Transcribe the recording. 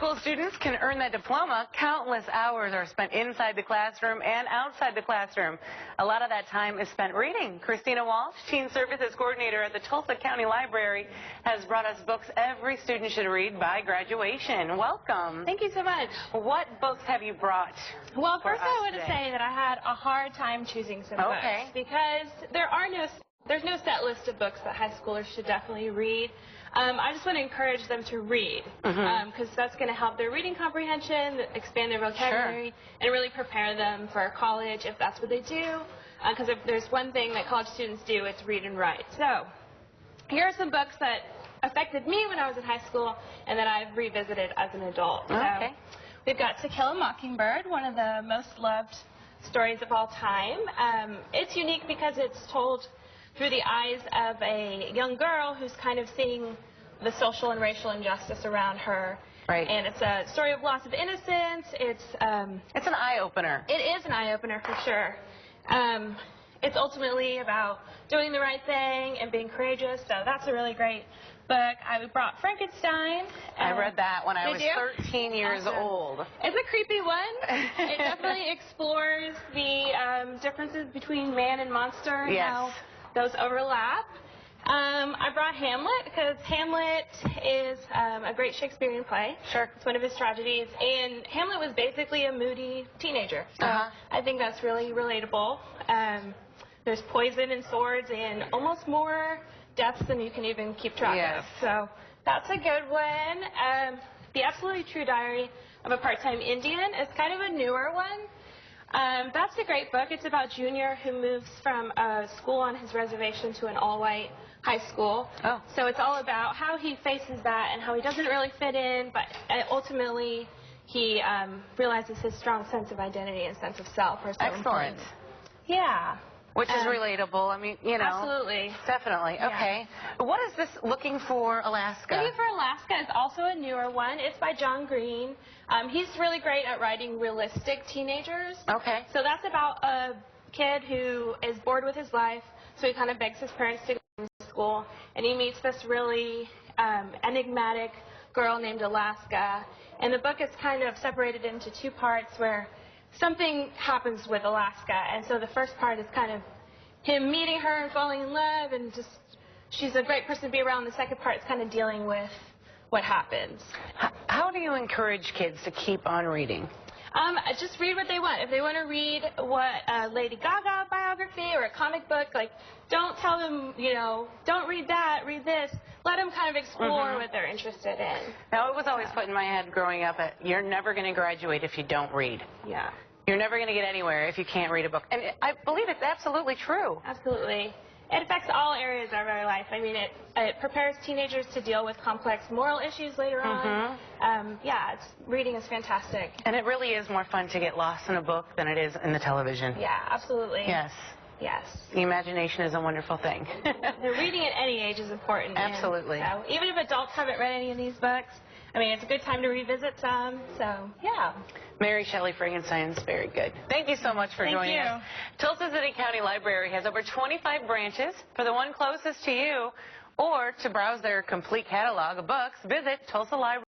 school students can earn that diploma, countless hours are spent inside the classroom and outside the classroom. A lot of that time is spent reading. Christina Walsh, Teen Services Coordinator at the Tulsa County Library, has brought us books every student should read by graduation. Welcome. Thank you so much. What books have you brought? Well, first I want to say that I had a hard time choosing some books because there's no set list of books that high schoolers should definitely read. I just want to encourage them to read because that's going to help their reading comprehension, expand their vocabulary, and really prepare them for college if that's what they do. Because if there's one thing that college students do, it's read and write. So here are some books that affected me when I was in high school and that I've revisited as an adult. So we've got To Kill a Mockingbird, one of the most loved stories of all time. It's unique because it's told through the eyes of a young girl who's kind of seeing the social and racial injustice around her. Right. And it's a story of loss of innocence. It's an eye-opener. It is an eye-opener for sure. It's ultimately about doing the right thing and being courageous, so that's a really great book. I brought Frankenstein. I read that when I was 13 years old. It's a creepy one. It definitely explores the differences between man and monster and how those overlap. I brought Hamlet because Hamlet is a great Shakespearean play. Sure. It's one of his tragedies, and Hamlet was basically a moody teenager. So I think that's really relatable. There's poison and swords and almost more deaths than you can even keep track of. So that's a good one. The Absolutely True Diary of a Part-Time Indian is kind of a newer one. That's a great book. It's about Junior who moves from a school on his reservation to an all-white high school. So it's all about how he faces that and how he doesn't really fit in, but ultimately he realizes his strong sense of identity and sense of self are so important. Yeah. Which is relatable. I mean, you know. Absolutely. Definitely. Okay. What is this Looking for Alaska? Looking for Alaska is also a newer one. It's by John Green. He's really great at writing realistic teenagers. Okay. So that's about a kid who is bored with his life, so he kind of begs his parents to go to school, and he meets this really enigmatic girl named Alaska. And the book is kind of separated into two parts where something happens with Alaska, and so the first part is kind of him meeting her and falling in love, and just she's a great person to be around. The second part is kind of dealing with what happens. How do you encourage kids to keep on reading? Just read what they want. If they want to read what a Lady Gaga biography or a comic book, like, don't tell them, you know, don't read that, read this. Let them kind of explore what they're interested in. Now, it was always put in my head growing up that you're never going to graduate if you don't read. Yeah. You're never going to get anywhere if you can't read a book. And I believe it's absolutely true. Absolutely. It affects all areas of our life. I mean, it prepares teenagers to deal with complex moral issues later on. Reading is fantastic. And it really is more fun to get lost in a book than it is in the television. Yeah, absolutely. Yes. Yes. The imagination is a wonderful thing. The reading at any age is important. Absolutely. So even if adults haven't read any of these books, I mean, it's a good time to revisit some. So, yeah. Mary Shelley Frankenstein's very good. Thank you so much for joining us. Tulsa City County Library has over 25 branches. For the one closest to you, or to browse their complete catalog of books, visit Tulsa Library.